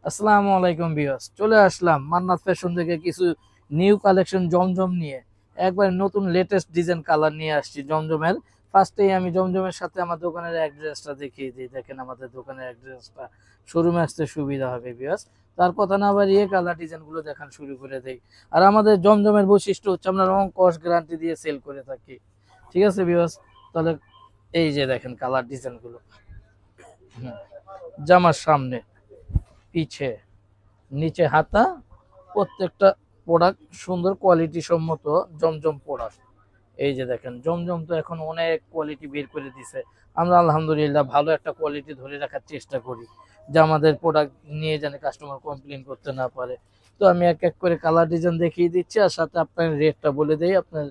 আসসালামু আলাইকুম ভিউয়ার্স, চলে আসলাম মান্নাত ফ্যাশন থেকে কিছু নিউ কালেকশন জমজম নিয়ে। একবার নতুন লেটেস্ট ডিজাইন কালার নিয়ে আসছি জমজমের। ফার্স্টেই আমি জমজমের সাথে আমার দোকানের অ্যাড্রেসটা দেখিয়ে দিই। দেখেন আমাদের দোকানের অ্যাড্রেসটা, শোরুমে আসতে সুবিধা হবে ভিউয়ার্স। তার কথা না বাড়িয়ে কালার ডিজাইনগুলো দেখান শুরু করে দেই। আর আমাদের জমজমের বৈশিষ্ট্য হচ্ছে আমরা রং কস গ্যারান্টি দিয়ে সেল করে থাকি। ঠিক আছে ভিউয়ার্স, তাহলে এই যে দেখেন কালার ডিজাইনগুলো। জামার সামনে, পিছে, নিচে হাতা, প্রত্যেকটা প্রোডাক্ট সুন্দর কোয়ালিটি সম্মত জমজম প্রোডাক্ট। এই যে দেখেন জমজম তো এখন অনেক কোয়ালিটি বের করে দিছে। আমরা আলহামদুলিল্লাহ ভালো একটা কোয়ালিটি ধরে রাখার চেষ্টা করি, যে আমাদের প্রোডাক্ট নিয়ে যেন কাস্টমার কমপ্লেন করতে না পারে। তো আমি এক এক করে কালার ডিজাইন দেখিয়ে দিচ্ছি, আর সাথে আপনার রেটটা বলে দেই, আপনার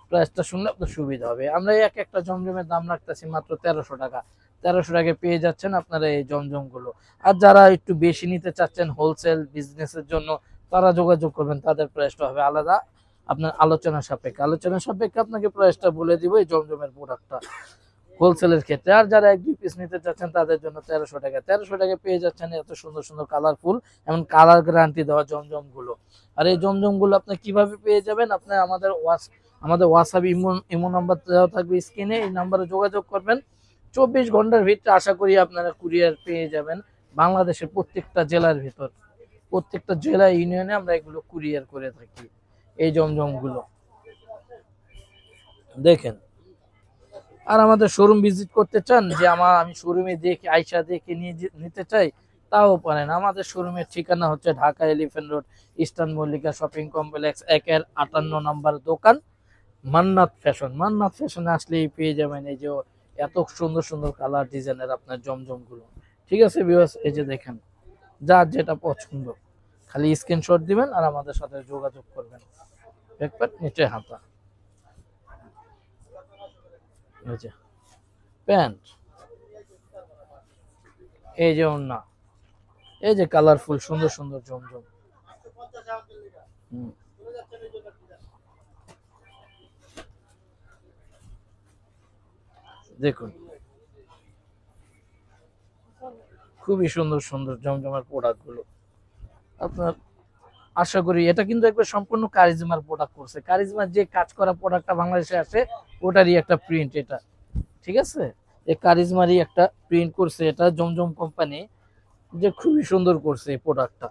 প্রাইসটা শুনলে আপনার সুবিধা হবে। আমরা এক একটা জমজমের দাম রাখতেছি মাত্র 1300 টাকা। 1300 টাকায় পেয়ে যাচ্ছেন আপনারা এই জমজম গুলো। আর যারা একটু বেশি নিতে চাচ্ছেন হোলসেল বিজনেসের জন্য, তারা যোগাযোগ করবেন, তাদের প্রাইসটা হবে আলাদা। আপনার আলোচনা সাপেক্ষে আপনাকে প্রাইসটা বলে দিব এই জমজমের প্রোডাক্টটা হোলসেলের ক্ষেত্রে। আর যারা 1-2 পিস নিতে চাচ্ছেন তাদের জন্য 1300 টাকা। 1300 টাকায় পেয়ে যাচ্ছেন এত সুন্দর সুন্দর কালারফুল, এমন কালার গ্যারান্টি দেওয়া জমজম গুলো। আর এই জমজম গুলো আপনি কিভাবে পেয়ে যাবেন, আপনি আমাদের হোয়াটসঅ্যাপ ইমো নাম্বার দেওয়া থাকবে স্ক্রিনে, এই নাম্বারে যোগাযোগ করবেন। 24 ঘন্টার ভিতরে আশা করি আপনারা কুরিয়ার পেয়ে যাবেন। বাংলাদেশের প্রত্যেকটা জেলার ভিতর, প্রত্যেকটা জেলা ইউনিয়নে আমরা এগুলো কুরিয়ার করে থাকি এই জমজম গুলো। দেখেন, আর আমাদের শোরুম ভিজিট করতে চান, যে আমি শোরুমে দেখে আইসা দেখে নিতে চাই, তাও পারেন। আমাদের শোরুমের ঠিকানা হচ্ছে Dhaka Elephant Road, Eastern Mallika shopping complex 1-58 নম্বর দোকান, মান্নাত ফ্যাশন। মান্নাত ফ্যাশনে আসলেই পেয়ে যাবেন এই যে এত সুন্দর সুন্দর কালার ডিজাইনের আপনার জমজম গুলো। ঠিক আছে ভিউয়ার্স, এই যে দেখেন, যার যেটা পছন্দ খালি স্ক্রিনশট দিবেন আর আমাদের সাথে যোগাযোগ করবেন। ব্যাকপ্যাক, নিচে হাতা, এই যে প্যান্ট, এই যে ওড়না, এই যে কালারফুল সুন্দর সুন্দর জমজম। হুম, দেখুন খুবই সুন্দর সুন্দর জমজমের প্রোডাক্ট গুলো আপনার। আশা করি এটা কিন্তু একবার সম্পূর্ণ কারিজমার প্রোডাক্ট করছে। কারিজমার যে কাজ করা প্রোডাক্টটা বাংলাদেশে আসে, ওটারই একটা প্রিন্ট এটা। ঠিক আছে, এই কারিজমারই একটা প্রিন্ট করছে এটা জমজম কোম্পানি, যে খুবই সুন্দর করছে এই প্রোডাক্টটা।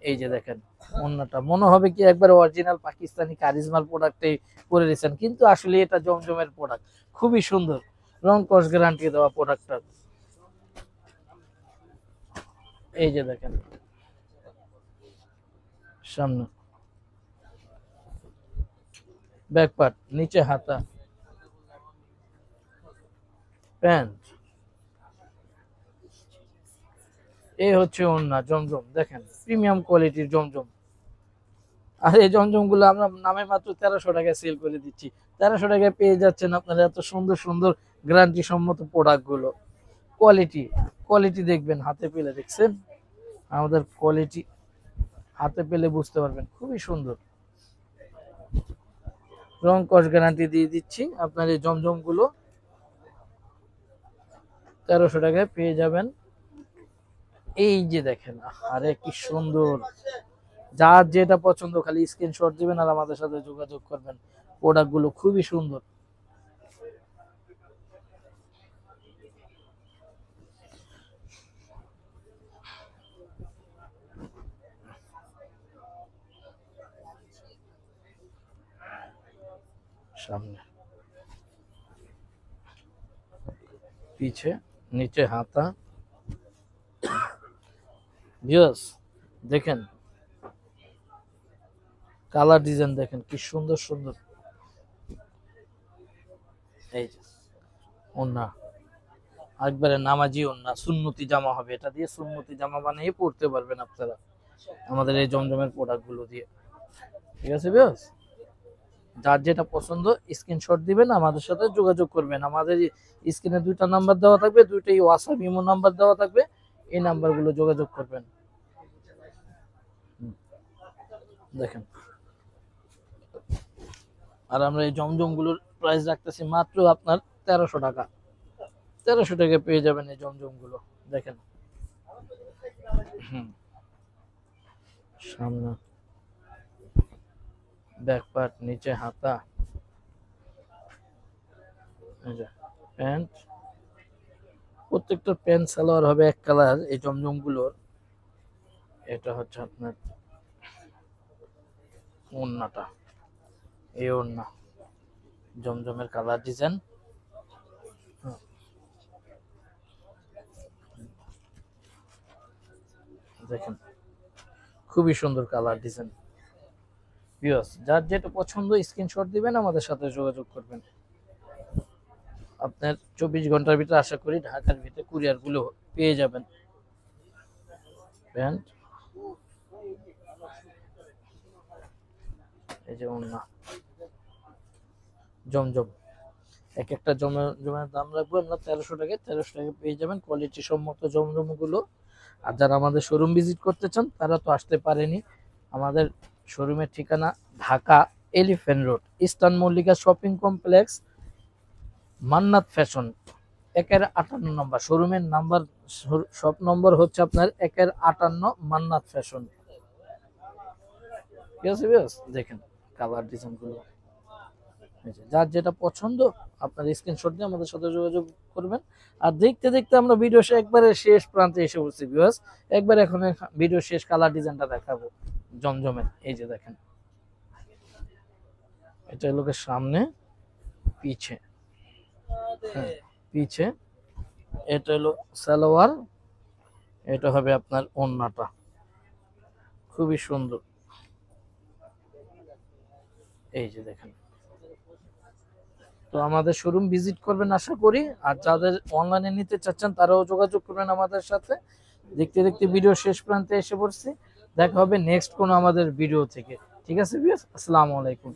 এই যে দেখেন অন্যটা মনে হবে কি একবার অরিজিনাল পাকিস্তানি কারিজমার প্রোডাক্টই পরে দিয়েছেন, কিন্তু আসলে এটা জমজমের প্রোডাক্ট। খুবই সুন্দর, রং কস গ্যারান্টি দেওয়া প্রোডাক্টটা। এই যে দেখেন সামনে, ব্যাক পার্ট, নিচে হাতা, প্যান্ট, এই হচ্ছে ওন্না জমজম। দেখেন প্রিমিয়াম কোয়ালিটির জমজম। আর এই জমজম গুলো আমরা নামে মাত্র 1300 টাকায় সেল করে দিচ্ছি। 1300 টাকায় পেয়ে যাচ্ছেন আপনারা এত সুন্দর সুন্দর গ্যারান্টি সম্মত প্রোডাক্ট গুলো। কোয়ালিটি, কোয়ালিটি দেখবেন হাতে পেলে, দেখছেন আমাদের কোয়ালিটি হাতে পেলে বুঝতে পারবেন, খুবই সুন্দর। রং কস গ্যারান্টি দিয়ে দিচ্ছি। আপনার এই জমজম গুলো 1300 টাকায় পেয়ে যাবেন। এই যে দেখেন, আরে কি সুন্দর, যার যেটা পছন্দ খালি স্ক্রিনশট দিবেন আর আমাদের সাথে যোগাযোগ করবেন। প্রোডাক্ট গুলো খুবই সুন্দর। সামনে, পিছে, নিচে হাতা। ভিউয়ার্স দেখেন কালার ডিজাইন, দেখেন কি সুন্দর সুন্দর। এই যে ওন্না, একবারে নামাজি ওন্না, সুন্নতি জামা হবে, এটা দিয়ে সুন্নতি জামা বানিয়ে পড়তে পারবেন আপনারা আমাদের এই জমজমের প্রোডাক্ট গুলো দিয়ে। ঠিক আছে ভিউয়ার্স, যার যেটা পছন্দ স্ক্রিনশট দিবেন, আমাদের সাথে যোগাযোগ করবেন। আমাদের স্ক্রিনে 2টা নাম্বার দেওয়া থাকবে, দুইটাই হোয়াটসঅ্যাপ ইমো নাম্বার দেওয়া থাকবে, এই নাম্বারগুলো যোগাযোগ করবেন। দেখেন, আর আমরা এই জমজম গুলোর প্রাইস রাখতেছি মাত্র আপনার 1300 টাকা। 1300 টাকায় পেয়ে যাবেন এই জমজম গুলো। দেখেন হুম, সামনে ব্যাক পার্ট, নিচে হাতা, এই যে প্যান্ট। প্রত্যেকটা প্যান্ট সালোয়ার হবে এক কালার এই জমজম গুলোর। এটা হচ্ছে আপনার ওড়নাটা, এই ওড়না জমজমের কালার ডিজাইন। দেখেন খুবই সুন্দর কালার ডিজাইন। ভিউয়ার্স, যার যেটা পছন্দ স্ক্রিনশট দিবেন, আমাদের সাথে যোগাযোগ করবেন। আপনার 24 ঘন্টার ভিতরে আশা করি ঢাকার ভিতরে কুরিয়ার গুলো পেয়ে যাবেন। প্যান্ট, এই যে ওড়না জমজম। এক একটা জমের দাম রাখবো আমরা 1300 টাকা। 1300 টাকা পেয়ে যাবেন কোয়ালিটি সম্মত জমজম গুলো। আর যারা আমাদের শোরুম ভিজিট করতে চান তারা তো আসতে পারেনি। আমাদের শোরুমের ঠিকানা Dhaka Elephant Road, Eastern Mallika shopping complex, Mannat fashion, 1-58 number শোরুমের নাম্বার। শপ নম্বর হচ্ছে আপনার 1-58 মান্নাত ফ্যাশন। ঠিক আছে বেশ, দেখেন কালার ডিজাইন গুলো। যার যেটা পছন্দ আপনার স্ক্রিনশট দিয়ে আমাদের সাথে যোগাযোগ করবেন। আর দেখতে দেখতে আমরা ভিডিও একবারে শেষ প্রান্তে এসে বলছি ভিউয়ার্স। একবার এখন ভিডিও শেষ কালার ডিজাইনটা দেখাবো জমজমের। এই যে দেখেন, এটা হলো সামনে, পিছে, হ্যাঁ পিছে। এটা হলো সালোয়ার, এটা হবে আপনার ওড়নাটা, খুবই সুন্দর। এই যে দেখেন, তো আমাদের শোরুম ভিজিট করবেন আশা করি। আর যাদের অনলাইনে নিতে চাচ্ছেন তারাও যোগাযোগ করবেন আমাদের সাথে। দেখতে দেখতে ভিডিও শেষ প্রান্তে এসে পড়ছি। দেখা হবে নেক্সট কোনো আমাদের ভিডিও থেকে। ঠিক আছে ভিউয়ার্স, আসসালামু আলাইকুম।